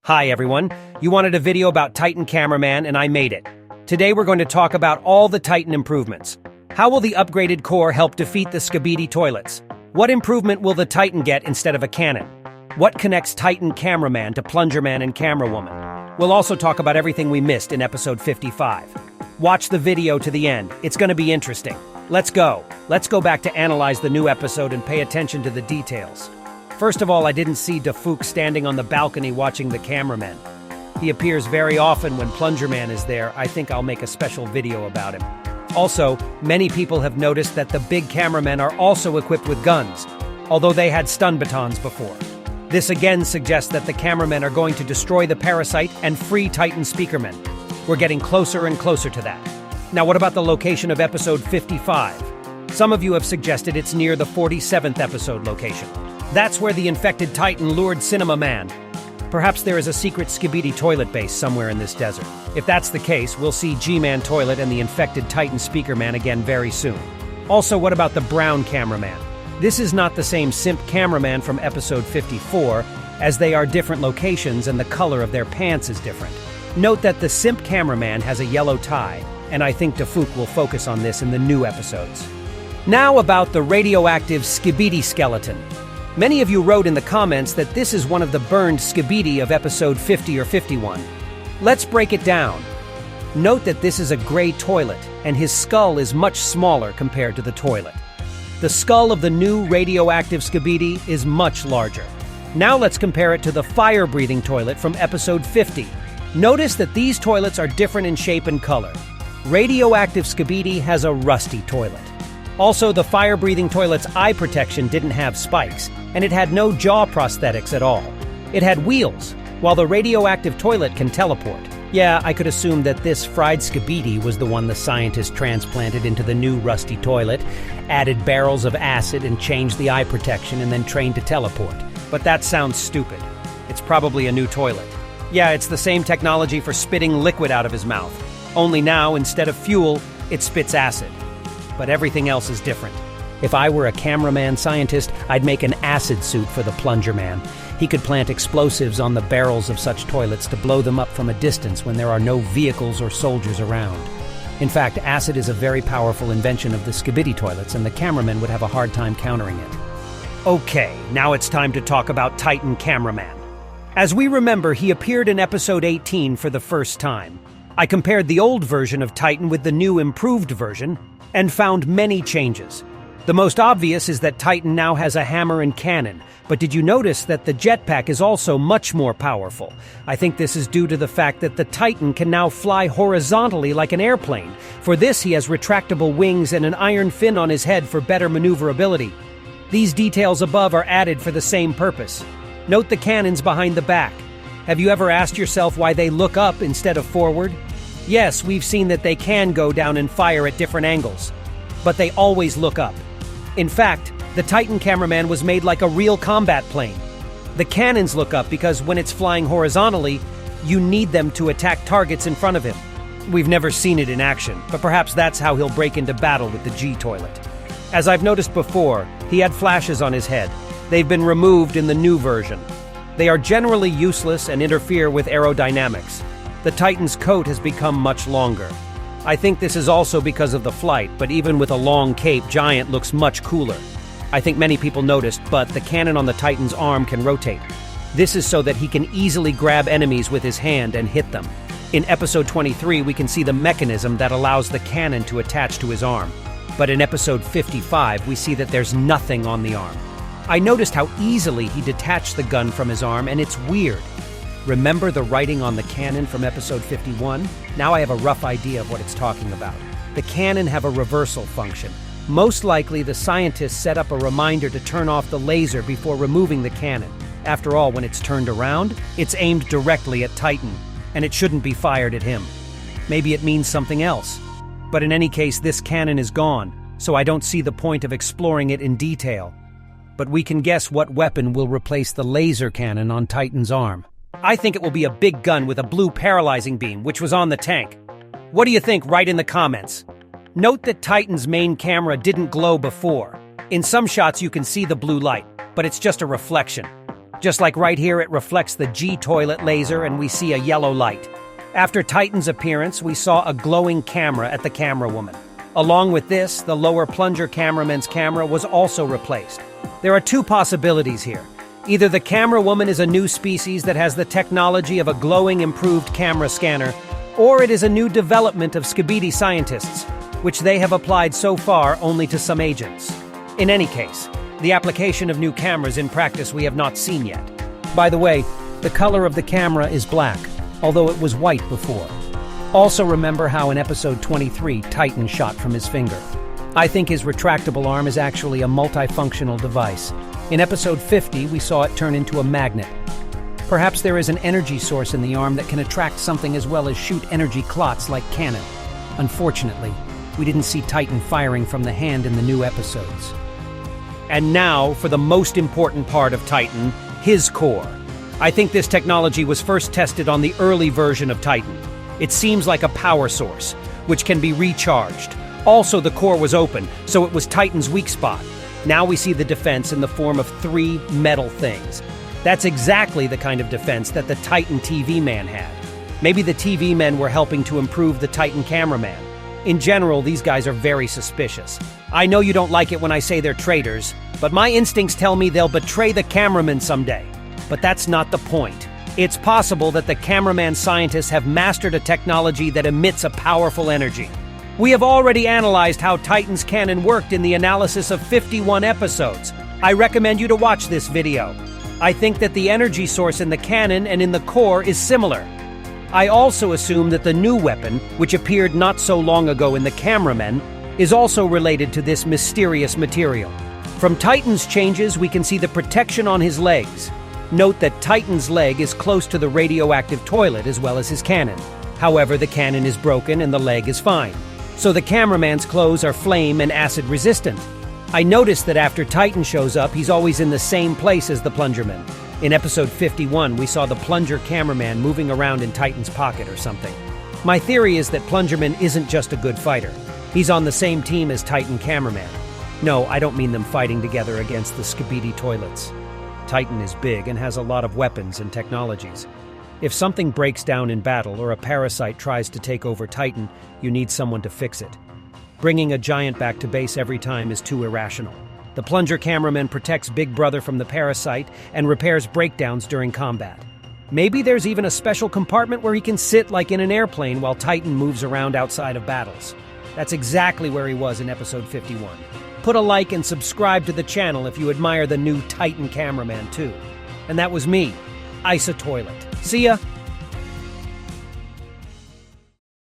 Hi everyone, you wanted a video about Titan Cameraman and I made it. Today we're going to talk about all the Titan improvements. How will the upgraded core help defeat the Skibidi Toilets? What improvement will the Titan get instead of a cannon? What connects Titan Cameraman to Plungerman and Camerawoman? We'll also talk about everything we missed in episode 55. Watch the video to the end, it's going to be interesting. Let's go back to analyze the new episode and pay attention to the details. First of all, I didn't see Dafuq standing on the balcony watching the cameramen. He appears very often when Plungerman is there. I think I'll make a special video about him. Also, many people have noticed that the big cameramen are also equipped with guns, although they had stun batons before. This again suggests that the cameramen are going to destroy the parasite and free Titan speakermen. We're getting closer and closer to that. Now, what about the location of episode 55? Some of you have suggested it's near the 47th episode location. That's where the infected Titan lured Cinema Man. Perhaps there is a secret Skibidi Toilet base somewhere in this desert. If that's the case, we'll see G-Man Toilet and the infected Titan Speaker Man again very soon. Also, what about the brown cameraman? This is not the same simp cameraman from episode 54, as they are different locations and the color of their pants is different. Note that the simp cameraman has a yellow tie, and I think Dafuq will focus on this in the new episodes. Now about the radioactive Skibidi skeleton. Many of you wrote in the comments that this is one of the burned Skibidi of episode 50 or 51. Let's break it down. Note that this is a gray toilet, and his skull is much smaller compared to the toilet. The skull of the new radioactive Skibidi is much larger. Now let's compare it to the fire-breathing toilet from episode 50. Notice that these toilets are different in shape and color. Radioactive Skibidi has a rusty toilet. Also, the fire-breathing toilet's eye protection didn't have spikes, and it had no jaw prosthetics at all. It had wheels, while the radioactive toilet can teleport. Yeah, I could assume that this fried Skibidi was the one the scientists transplanted into the new rusty toilet, added barrels of acid and changed the eye protection and then trained to teleport. But that sounds stupid. It's probably a new toilet. Yeah, it's the same technology for spitting liquid out of his mouth. Only now, instead of fuel, it spits acid. But everything else is different. If I were a cameraman scientist, I'd make an acid suit for the Plungerman. He could plant explosives on the barrels of such toilets to blow them up from a distance when there are no vehicles or soldiers around. In fact, acid is a very powerful invention of the Skibidi toilets, and the cameraman would have a hard time countering it. Okay, now it's time to talk about Titan Cameraman. As we remember, he appeared in episode 18 for the first time. I compared the old version of Titan with the new improved version, and found many changes. The most obvious is that Titan now has a hammer and cannon, but did you notice that the jetpack is also much more powerful? I think this is due to the fact that the Titan can now fly horizontally like an airplane. For this, he has retractable wings and an iron fin on his head for better maneuverability. These details above are added for the same purpose. Note the cannons behind the back. Have you ever asked yourself why they look up instead of forward? Yes, we've seen that they can go down and fire at different angles, but they always look up. In fact, the Titan Cameraman was made like a real combat plane. The cannons look up because when it's flying horizontally, you need them to attack targets in front of him. We've never seen it in action, but perhaps that's how he'll break into battle with the G-Toilet. As I've noticed before, he had flashes on his head. They've been removed in the new version. They are generally useless and interfere with aerodynamics. The Titan's coat has become much longer. I think this is also because of the flight, but even with a long cape, Giant looks much cooler. I think many people noticed, but the cannon on the Titan's arm can rotate. This is so that he can easily grab enemies with his hand and hit them. In episode 23, we can see the mechanism that allows the cannon to attach to his arm. But in episode 55, we see that there's nothing on the arm. I noticed how easily he detached the gun from his arm, and it's weird. Remember the writing on the cannon from episode 51? Now I have a rough idea of what it's talking about. The cannon have a reversal function. Most likely, the scientists set up a reminder to turn off the laser before removing the cannon. After all, when it's turned around, it's aimed directly at Titan, and it shouldn't be fired at him. Maybe it means something else. But in any case, this cannon is gone, so I don't see the point of exploring it in detail. But we can guess what weapon will replace the laser cannon on Titan's arm. I think it will be a big gun with a blue paralyzing beam, which was on the tank. What do you think? Write in the comments. Note that Titan's main camera didn't glow before. In some shots you can see the blue light, but it's just a reflection. Just like right here, it reflects the G-toilet laser and we see a yellow light. After Titan's appearance, we saw a glowing camera at the camera woman. Along with this, the lower plunger cameraman's camera was also replaced. There are two possibilities here. Either the camera woman is a new species that has the technology of a glowing improved camera scanner, or it is a new development of Skibidi scientists, which they have applied so far only to some agents. In any case, the application of new cameras in practice we have not seen yet. By the way, the color of the camera is black, although it was white before. Also remember how in episode 23, Titan shot from his finger. I think his retractable arm is actually a multifunctional device. In episode 50, we saw it turn into a magnet. Perhaps there is an energy source in the arm that can attract something as well as shoot energy clots like cannon. Unfortunately, we didn't see Titan firing from the hand in the new episodes. And now for the most important part of Titan, his core. I think this technology was first tested on the early version of Titan. It seems like a power source, which can be recharged. Also, the core was open, so it was Titan's weak spot. Now we see the defense in the form of 3 metal things. That's exactly the kind of defense that the Titan TV man had. Maybe the TV men were helping to improve the Titan Cameraman. In general, these guys are very suspicious. I know you don't like it when I say they're traitors, but my instincts tell me they'll betray the cameraman someday. But that's not the point. It's possible that the cameraman scientists have mastered a technology that emits a powerful energy. We have already analyzed how Titan's cannon worked in the analysis of 51 episodes. I recommend you to watch this video. I think that the energy source in the cannon and in the core is similar. I also assume that the new weapon, which appeared not so long ago in the Cameraman, is also related to this mysterious material. From Titan's changes, we can see the protection on his legs. Note that Titan's leg is close to the radioactive toilet as well as his cannon. However, the cannon is broken and the leg is fine. So the cameraman's clothes are flame and acid resistant. I noticed that after Titan shows up, he's always in the same place as the Plungerman. In episode 51, we saw the plunger cameraman moving around in Titan's pocket or something. My theory is that Plungerman isn't just a good fighter. He's on the same team as Titan Cameraman. No, I don't mean them fighting together against the Skibidi toilets. Titan is big and has a lot of weapons and technologies. If something breaks down in battle or a parasite tries to take over Titan, you need someone to fix it. Bringing a giant back to base every time is too irrational. The plunger cameraman protects Big Brother from the parasite and repairs breakdowns during combat. Maybe there's even a special compartment where he can sit like in an airplane while Titan moves around outside of battles. That's exactly where he was in episode 51. Put a like and subscribe to the channel if you admire the new Titan Cameraman too. And that was me, Isa Toilet. See ya!